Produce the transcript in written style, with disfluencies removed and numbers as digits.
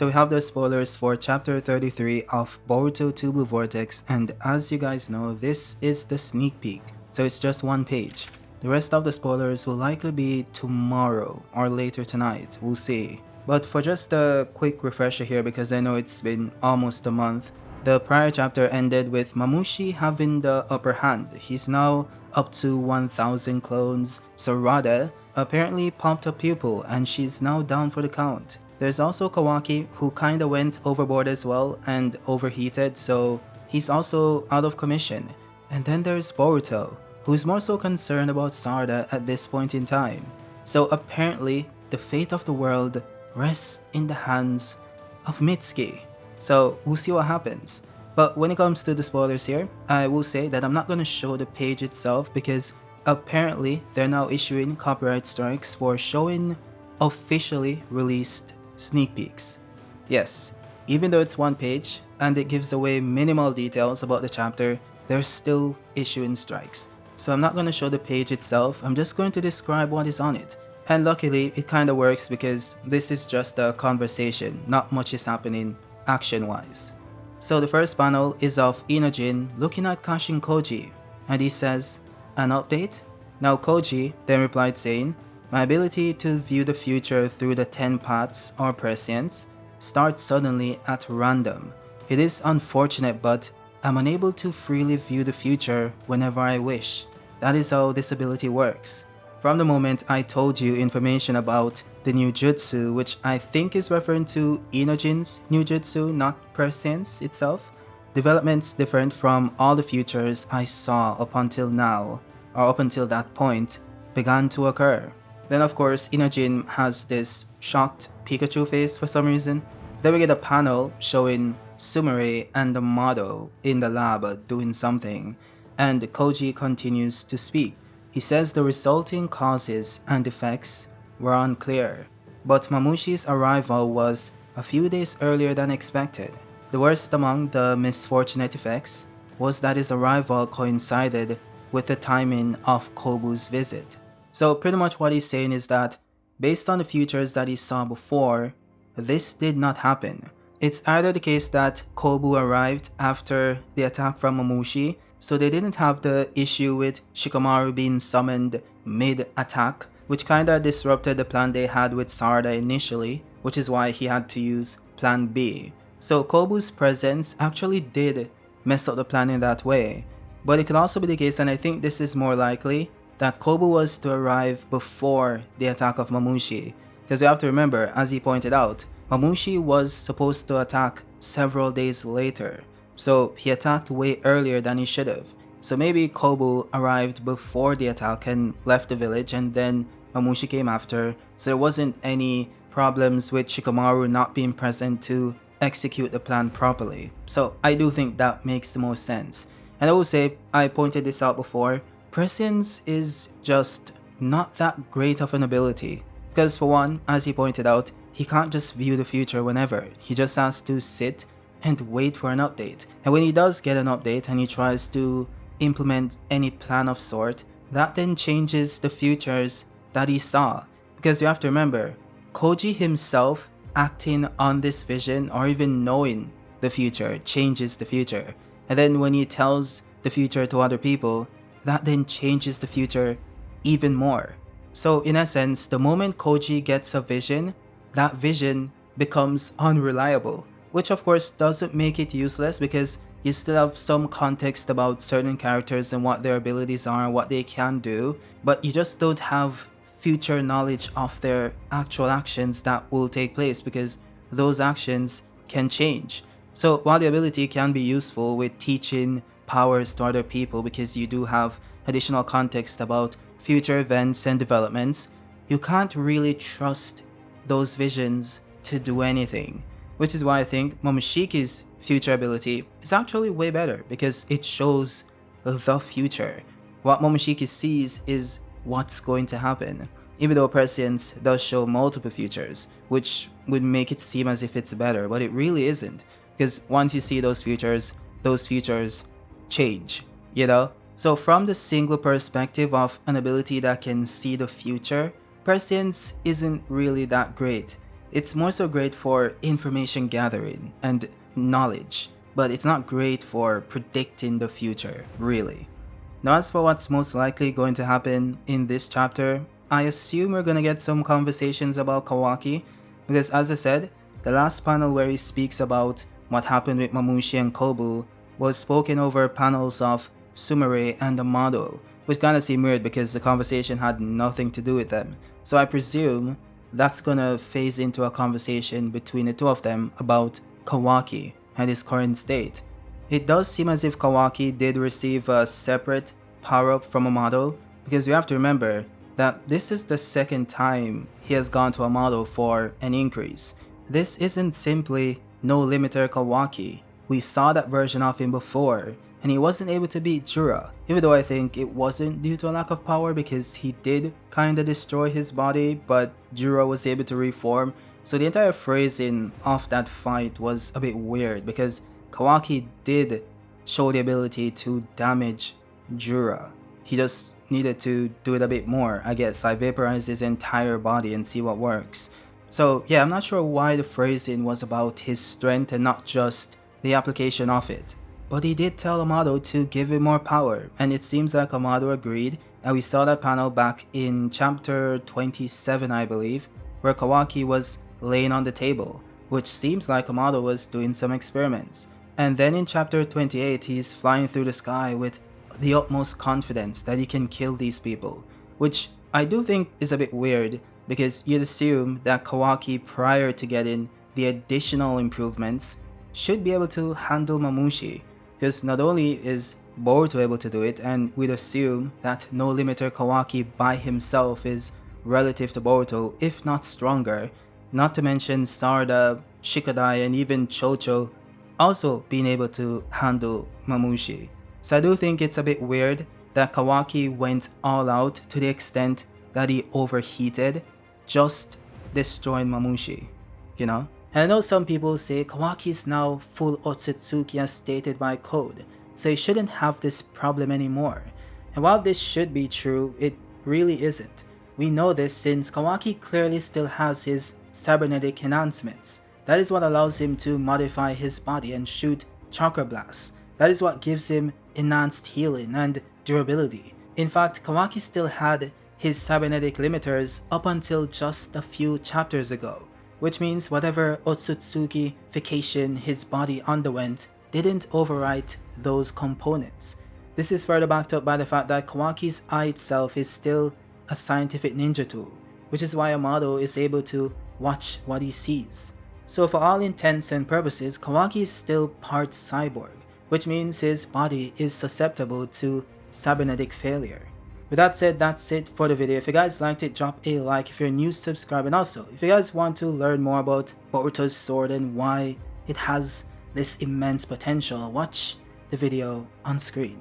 So we have the spoilers for chapter 33 of Boruto 2 Blue Vortex, and as you guys know, this is the sneak peek, so it's just one page. The rest of the spoilers will likely be tomorrow or later tonight, we'll see. But for just a quick refresher here, because I know it's been almost a month, the prior chapter ended with Mamushi having the upper hand. He's now up to 1000 clones, so Rada apparently popped a pupil and she's now down for the count. There's also Kawaki, who kinda went overboard as well and overheated, so he's also out of commission. And then there's Boruto, who's more so concerned about Sarda at this point in time. So apparently, the fate of the world rests in the hands of Mitsuki. So we'll see what happens. But when it comes to the spoilers here, I will say that I'm not gonna show the page itself because apparently they're now issuing copyright strikes for showing officially released sneak peeks. Yes, even though it's one page and it gives away minimal details about the chapter, they're still issuing strikes. So I'm not going to show the page itself, I'm just going to describe what is on it. And luckily, it kinda works because this is just a conversation, not much is happening action-wise. So the first panel is of Inojin looking at Kashin Koji, and he says, "An update?" Now Koji then replied saying, "My ability to view the future through the 10 paths or prescience starts suddenly at random. It is unfortunate, but I'm unable to freely view the future whenever I wish. That is how this ability works. From the moment I told you information about the new jutsu, which I think is referring to Inojin's new jutsu, not prescience itself, developments different from all the futures I saw up until now, or up until that point, began to occur." Then of course Inojin has this shocked Pikachu face for some reason. Then we get a panel showing Sumire and the model in the lab doing something, and Koji continues to speak. He says the resulting causes and effects were unclear, but Mamushi's arrival was a few days earlier than expected. The worst among the misfortunate effects was that his arrival coincided with the timing of Kobu's visit. So pretty much what he's saying is that, based on the futures that he saw before, this did not happen. It's either the case that Kobu arrived after the attack from Mamushi, so they didn't have the issue with Shikamaru being summoned mid-attack, which kinda disrupted the plan they had with Sarada initially, which is why he had to use plan B. So Kobu's presence actually did mess up the plan in that way. But it could also be the case, and I think this is more likely, that Kobu was to arrive before the attack of Mamushi. Because you have to remember, as he pointed out, Mamushi was supposed to attack several days later. So he attacked way earlier than he should have. So maybe Kobu arrived before the attack and left the village, and then Mamushi came after. So there wasn't any problems with Shikamaru not being present to execute the plan properly. So I do think that makes the most sense. And I will say, I pointed this out before, prescience is just not that great of an ability. Because for one, as he pointed out, he can't just view the future whenever. He just has to sit and wait for an update. And when he does get an update and he tries to implement any plan of sort, that then changes the futures that he saw. Because you have to remember, Koji himself acting on this vision or even knowing the future changes the future. And then when he tells the future to other people, that then changes the future even more. So in essence, the moment Koji gets a vision, that vision becomes unreliable, which of course doesn't make it useless because you still have some context about certain characters and what their abilities are and what they can do, but you just don't have future knowledge of their actual actions that will take place because those actions can change. So while the ability can be useful with teaching powers to other people because you do have additional context about future events and developments, you can't really trust those visions to do anything. Which is why I think Momoshiki's future ability is actually way better because it shows the future. What Momoshiki sees is what's going to happen. Even though prescience does show multiple futures, which would make it seem as if it's better, but it really isn't. Because once you see those futures change, you know? So from the single perspective of an ability that can see the future, prescience isn't really that great. It's more so great for information gathering and knowledge, but it's not great for predicting the future, really. Now as for what's most likely going to happen in this chapter, I assume we're gonna get some conversations about Kawaki, because as I said, the last panel where he speaks about what happened with Mamushi and Kobu was spoken over panels of Sumire and Amado, which kinda seemed weird because the conversation had nothing to do with them. So I presume that's gonna phase into a conversation between the two of them about Kawaki and his current state. It does seem as if Kawaki did receive a separate power-up from Amado, because we have to remember that this is the second time he has gone to Amado for an increase. This isn't simply no limiter Kawaki. We saw that version of him before, and he wasn't able to beat Jura, even though I think it wasn't due to a lack of power because he did kinda destroy his body, but Jura was able to reform. So the entire phrasing of that fight was a bit weird because Kawaki did show the ability to damage Jura. He just needed to do it a bit more, I guess. I vaporize his entire body and see what works. So yeah, I'm not sure why the phrasing was about his strength and not just the application of it. But he did tell Amado to give him more power, and it seems like Amado agreed, and we saw that panel back in chapter 27 I believe, where Kawaki was laying on the table, which seems like Amado was doing some experiments. And then in chapter 28 he's flying through the sky with the utmost confidence that he can kill these people, which I do think is a bit weird because you'd assume that Kawaki prior to getting the additional improvements should be able to handle Mamushi, because not only is Boruto able to do it, and we'd assume that no limiter Kawaki by himself is relative to Boruto, if not stronger, not to mention Sarada, Shikadai, and even Chocho also being able to handle Mamushi. So I do think it's a bit weird that Kawaki went all out to the extent that he overheated, just destroying Mamushi, you know? And I know some people say Kawaki is now full Otsutsuki as stated by code, so he shouldn't have this problem anymore. And while this should be true, it really isn't. We know this since Kawaki clearly still has his cybernetic enhancements. That is what allows him to modify his body and shoot chakra blasts. That is what gives him enhanced healing and durability. In fact, Kawaki still had his cybernetic limiters up until just a few chapters ago, which means whatever Otsutsuki-fication his body underwent didn't overwrite those components. This is further backed up by the fact that Kawaki's eye itself is still a scientific ninja tool, which is why Amado is able to watch what he sees. So for all intents and purposes, Kawaki is still part cyborg, which means his body is susceptible to cybernetic failure. With that said, that's it for the video. If you guys liked it, drop a like. If you're new, subscribe. And also, if you guys want to learn more about Boruto's sword and why it has this immense potential, watch the video on screen.